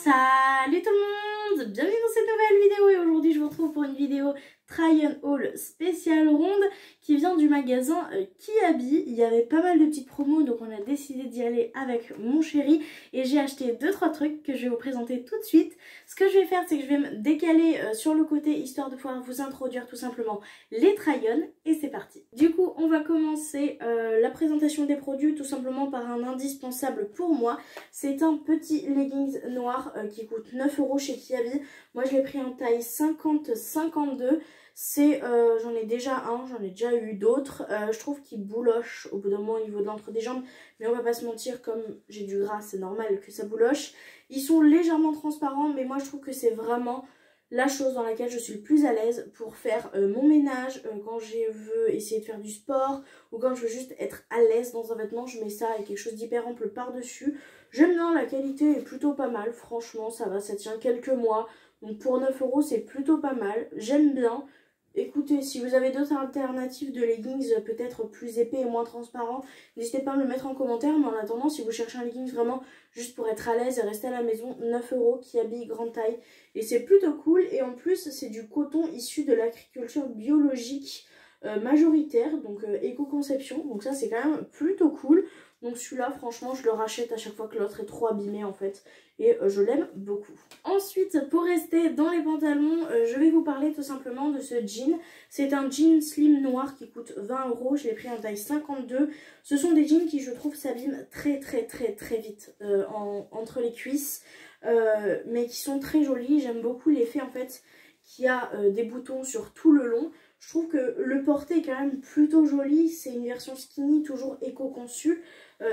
Salut tout le monde, bienvenue dans cette nouvelle vidéo et aujourd'hui je vous retrouve pour une vidéo try and haul spéciale ronde qui vient du magasin Kiabi. Il y avait pas mal de petites promos donc on a décidé d'y aller avec mon chéri et j'ai acheté 2-3 trucs que je vais vous présenter tout de suite. Ce que je vais faire c'est que je vais me décaler sur le côté histoire de pouvoir vous introduire tout simplement les try-on et c'est parti. Du coup on va commencer la présentation des produits tout simplement par un indispensable pour moi. C'est un petit leggings noir qui coûte 9 € chez Kiabi. Moi je l'ai pris en taille 50-52. C'est, j'en ai déjà un, j'en ai déjà eu d'autres. Je trouve qu'il bouloche au bout d'un moment au niveau de l'entre des jambes. Mais on va pas se mentir, comme j'ai du gras, c'est normal que ça bouloche. Ils sont légèrement transparents, mais moi je trouve que c'est vraiment la chose dans laquelle je suis le plus à l'aise pour faire mon ménage, quand je veux essayer de faire du sport ou quand je veux juste être à l'aise dans un vêtement, je mets ça avec quelque chose d'hyper ample par-dessus. J'aime bien, la qualité est plutôt pas mal, franchement ça va, ça tient quelques mois. Donc pour 9 € c'est plutôt pas mal, j'aime bien. Écoutez, si vous avez d'autres alternatives de leggings peut-être plus épais et moins transparents, n'hésitez pas à me le mettre en commentaire. Mais en attendant, si vous cherchez un leggings vraiment juste pour être à l'aise et rester à la maison, 9 € Kiabi grande taille. Et c'est plutôt cool. Et en plus, c'est du coton issu de l'agriculture biologique majoritaire, donc éco-conception. Donc ça, c'est quand même plutôt cool. Donc celui-là, franchement, je le rachète à chaque fois que l'autre est trop abîmé en fait. Et je l'aime beaucoup. Ensuite, pour rester dans les pantalons, je vais vous parler tout simplement de ce jean. C'est un jean slim noir qui coûte 20 €. Je l'ai pris en taille 52. Ce sont des jeans qui, je trouve, s'abîment très vite entre les cuisses. Mais qui sont très jolis. J'aime beaucoup l'effet en fait qu'il y a des boutons sur tout le long. Je trouve que le porté est quand même plutôt joli. C'est une version skinny, toujours éco-conçue.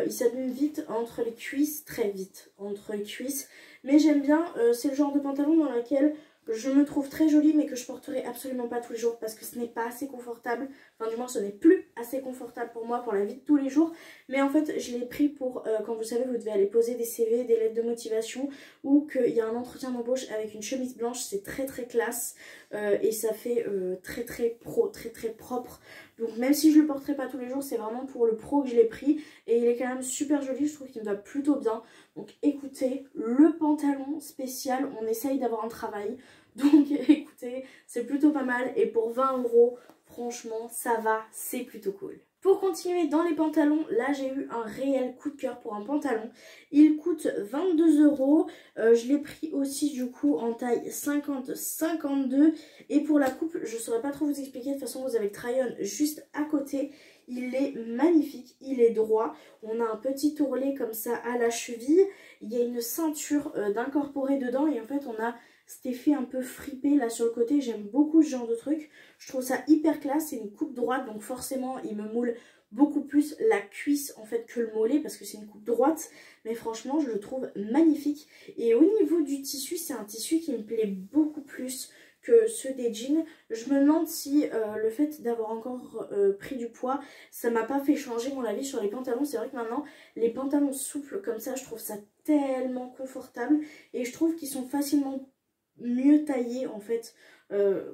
Il s'abîme vite entre les cuisses, très vite entre les cuisses. Mais j'aime bien, c'est le genre de pantalon dans lequel je me trouve très jolie mais que je porterai absolument pas tous les jours parce que ce n'est pas assez confortable. Enfin du moins ce n'est plus assez confortable pour moi pour la vie de tous les jours. Mais en fait je l'ai pris pour quand vous savez vous devez aller poser des CV, des lettres de motivation ou qu'il y a un entretien d'embauche avec une chemise blanche. C'est très classe et ça fait très pro, très propre. Donc même si je le porterai pas tous les jours, c'est vraiment pour le pro que je l'ai pris. Et il est quand même super joli, je trouve qu'il me va plutôt bien. Donc écoutez, le pantalon spécial, on essaye d'avoir un travail. Donc écoutez, c'est plutôt pas mal. Et pour 20 €, franchement, ça va, c'est plutôt cool. Pour continuer dans les pantalons, là j'ai eu un réel coup de cœur pour un pantalon. Il coûte 22 €. Je l'ai pris aussi du coup en taille 50-52. Et pour la coupe, je ne saurais pas trop vous expliquer. De toute façon, vous avez le try-on juste à côté. Il est magnifique, il est droit. On a un petit ourlet comme ça à la cheville. Il y a une ceinture d'incorporer dedans et en fait on a cet effet un peu fripé là sur le côté. J'aime beaucoup ce genre de truc. Je trouve ça hyper classe. C'est une coupe droite donc forcément il me moule beaucoup plus la cuisse en fait que le mollet parce que c'est une coupe droite. Mais franchement je le trouve magnifique. Et au niveau du tissu, c'est un tissu qui me plaît beaucoup plus que ceux des jeans. Je me demande si le fait d'avoir encore pris du poids, ça m'a pas fait changer mon avis sur les pantalons. C'est vrai que maintenant, les pantalons souples comme ça, je trouve ça tellement confortable. Et je trouve qu'ils sont facilement mieux taillés en fait.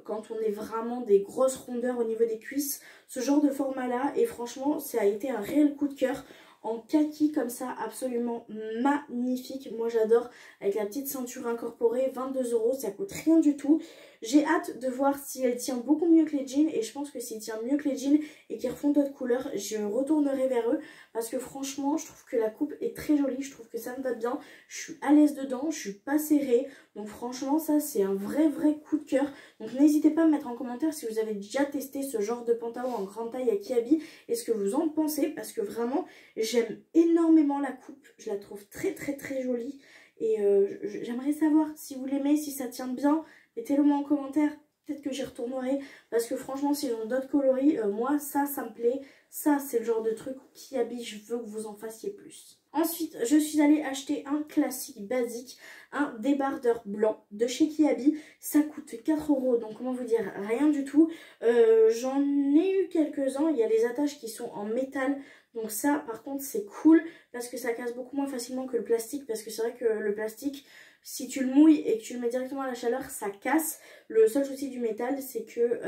Quand on est vraiment des grosses rondeurs au niveau des cuisses. Ce genre de format là. Et franchement, ça a été un réel coup de cœur. En kaki comme ça, absolument magnifique. Moi j'adore, avec la petite ceinture incorporée, 22 €, ça coûte rien du tout. J'ai hâte de voir si elle tient beaucoup mieux que les jeans et je pense que s'il tient mieux que les jeans et qu'ils refont d'autres couleurs, je retournerai vers eux parce que franchement je trouve que la coupe est très jolie, je trouve que ça me va bien, je suis à l'aise dedans, je suis pas serrée, donc franchement ça c'est un vrai coup de cœur. Donc n'hésitez pas à me mettre en commentaire si vous avez déjà testé ce genre de pantalon en grande taille à Kiabi et ce que vous en pensez parce que vraiment j'aime énormément la coupe, je la trouve très jolie et j'aimerais savoir si vous l'aimez, si ça tient bien. Mettez-le moi en commentaire, peut-être que j'y retournerai. Parce que franchement, s'ils ont d'autres coloris, moi, ça me plaît. Ça, c'est le genre de truc Kiabi, je veux que vous en fassiez plus. Ensuite, je suis allée acheter un classique basique, un débardeur blanc de chez Kiabi. Ça coûte 4 €, donc comment vous dire, rien du tout. J'en ai eu quelques-uns, il y a les attaches qui sont en métal. Donc ça, par contre, c'est cool parce que ça casse beaucoup moins facilement que le plastique. Parce que c'est vrai que le plastique, si tu le mouilles et que tu le mets directement à la chaleur, ça casse. Le seul souci du métal, c'est que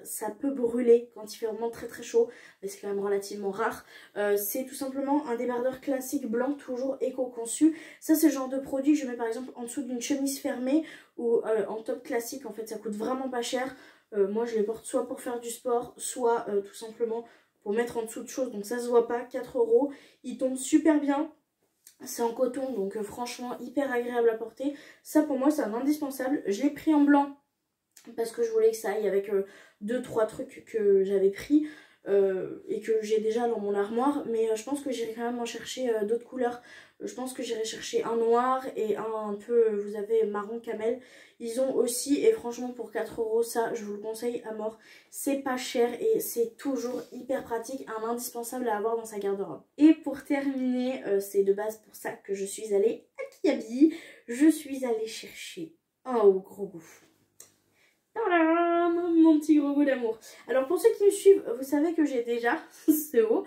ça peut brûler quand il fait vraiment très très chaud, mais c'est quand même relativement rare. C'est tout simplement un débardeur classique blanc, toujours éco-conçu. Ça, c'est le genre de produit que je mets par exemple en dessous d'une chemise fermée ou en top classique. En fait, ça coûte vraiment pas cher. Moi, je les porte soit pour faire du sport, soit tout simplement pour mettre en dessous de choses. Donc ça se voit pas, 4 €. Il tombe super bien. C'est en coton, donc franchement hyper agréable à porter. Ça pour moi c'est un indispensable. Je l'ai pris en blanc parce que je voulais que ça aille avec 2-3 trucs que j'avais pris et que j'ai déjà dans mon armoire. Mais je pense que j'irai quand même en chercher d'autres couleurs. Je pense que j'irai chercher un noir et un peu, vous avez marron camel. Ils ont aussi, et franchement pour 4 €, ça je vous le conseille à mort. C'est pas cher et c'est toujours hyper pratique, un indispensable à avoir dans sa garde-robe. Et pour terminer, c'est de base pour ça que je suis allée à Kiabi. Je suis allée chercher un haut gros goût. Tadam, mon petit gros goût d'amour. Alors pour ceux qui me suivent, vous savez que j'ai déjà ce haut,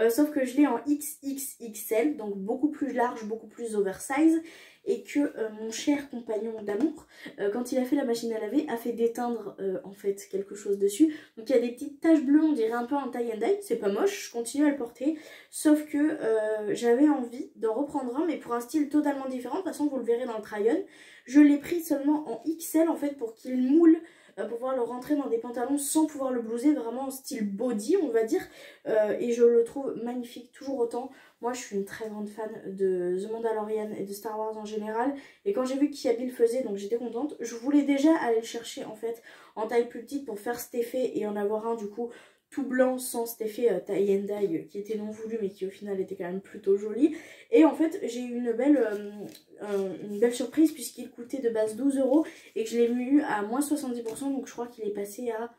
sauf que je l'ai en XXXL, donc beaucoup plus large, beaucoup plus oversize, et que mon cher compagnon d'amour, quand il a fait la machine à laver, a fait déteindre en fait quelque chose dessus. Donc il y a des petites taches bleues, on dirait un peu un tie and dye, c'est pas moche, je continue à le porter, sauf que j'avais envie d'en reprendre un, mais pour un style totalement différent. De toute façon vous le verrez dans le try-on. Je l'ai pris seulement en XL en fait pour qu'il moule, pour pouvoir le rentrer dans des pantalons sans pouvoir le blouser, vraiment en style body on va dire, et je le trouve magnifique toujours autant. Moi je suis une très grande fan de The Mandalorian et de Star Wars en général, et quand j'ai vu qu'Kiabi le faisait, donc j'étais contente. Je voulais déjà aller le chercher en fait en taille plus petite pour faire cet effet et en avoir un du coup tout blanc sans cet effet tie and dye qui était non voulu mais qui au final était quand même plutôt joli. Et en fait j'ai eu une belle surprise puisqu'il coûtait de base 12 € et que je l'ai eu à moins 70%, donc je crois qu'il est passé à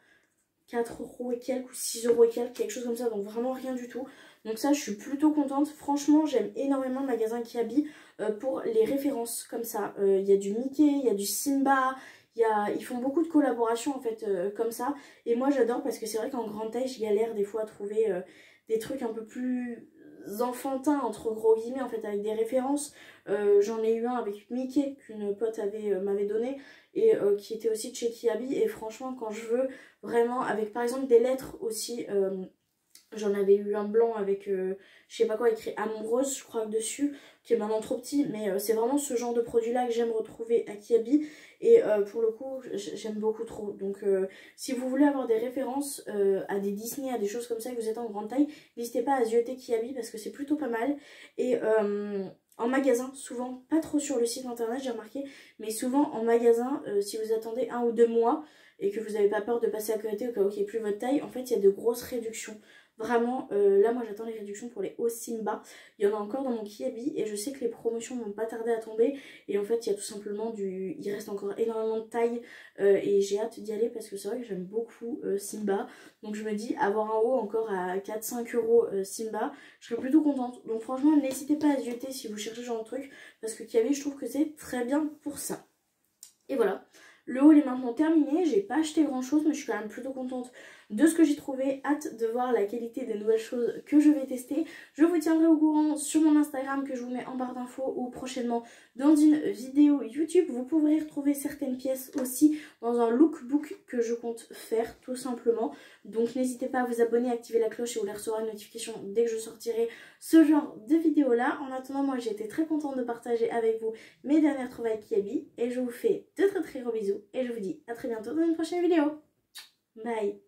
4 € et quelques ou 6 € et quelques, quelque chose comme ça, donc vraiment rien du tout. Donc ça je suis plutôt contente, franchement j'aime énormément le magasin Kiabi pour les références comme ça. Il y a du Mickey, il y a du Simba, ils font beaucoup de collaborations en fait comme ça, et moi j'adore parce que c'est vrai qu'en grande taille je galère des fois à trouver des trucs un peu plus enfantins entre gros guillemets en fait, avec des références. J'en ai eu un avec Mickey qu'une pote m'avait donné et qui était aussi de chez Kiabi, et franchement quand je veux vraiment avec par exemple des lettres aussi, j'en avais eu un blanc avec je sais pas quoi écrit amoureuse je crois dessus, qui est maintenant trop petit, mais c'est vraiment ce genre de produit là que j'aime retrouver à Kiabi, et pour le coup j'aime beaucoup trop. Donc si vous voulez avoir des références à des Disney, à des choses comme ça, que vous êtes en grande taille, n'hésitez pas à zioter Kiabi parce que c'est plutôt pas mal. Et en magasin, souvent, pas trop sur le site internet j'ai remarqué, mais souvent en magasin, si vous attendez 1 ou 2 mois et que vous n'avez pas peur de passer à côté au cas où il n'y ait plus votre taille, en fait il y a de grosses réductions. Vraiment, là moi j'attends les réductions pour les hauts Simba. Il y en a encore dans mon Kiabi et je sais que les promotions vont pas tarder à tomber. Et en fait il y a tout simplement il reste encore énormément de taille et j'ai hâte d'y aller parce que c'est vrai que j'aime beaucoup Simba. Donc je me dis avoir un haut encore à 4-5 € Simba, je serais plutôt contente. Donc franchement n'hésitez pas à zioter si vous cherchez ce genre de truc, parce que Kiabi je trouve que c'est très bien pour ça. Et voilà. Le haul est maintenant terminé, j'ai pas acheté grand chose mais je suis quand même plutôt contente de ce que j'ai trouvé. Hâte de voir la qualité des nouvelles choses que je vais tester. Je vous tiendrai au courant sur mon Instagram que je vous mets en barre d'infos ou prochainement dans une vidéo YouTube. Vous pourrez retrouver certaines pièces aussi dans un lookbook que je compte faire tout simplement. Donc n'hésitez pas à vous abonner, à activer la cloche et vous recevrez une notification dès que je sortirai ce genre de vidéo là. En attendant, moi j'ai été très contente de partager avec vous mes dernières trouvailles Kiabi et je vous fais de très gros bisous et je vous dis à très bientôt dans une prochaine vidéo. Bye.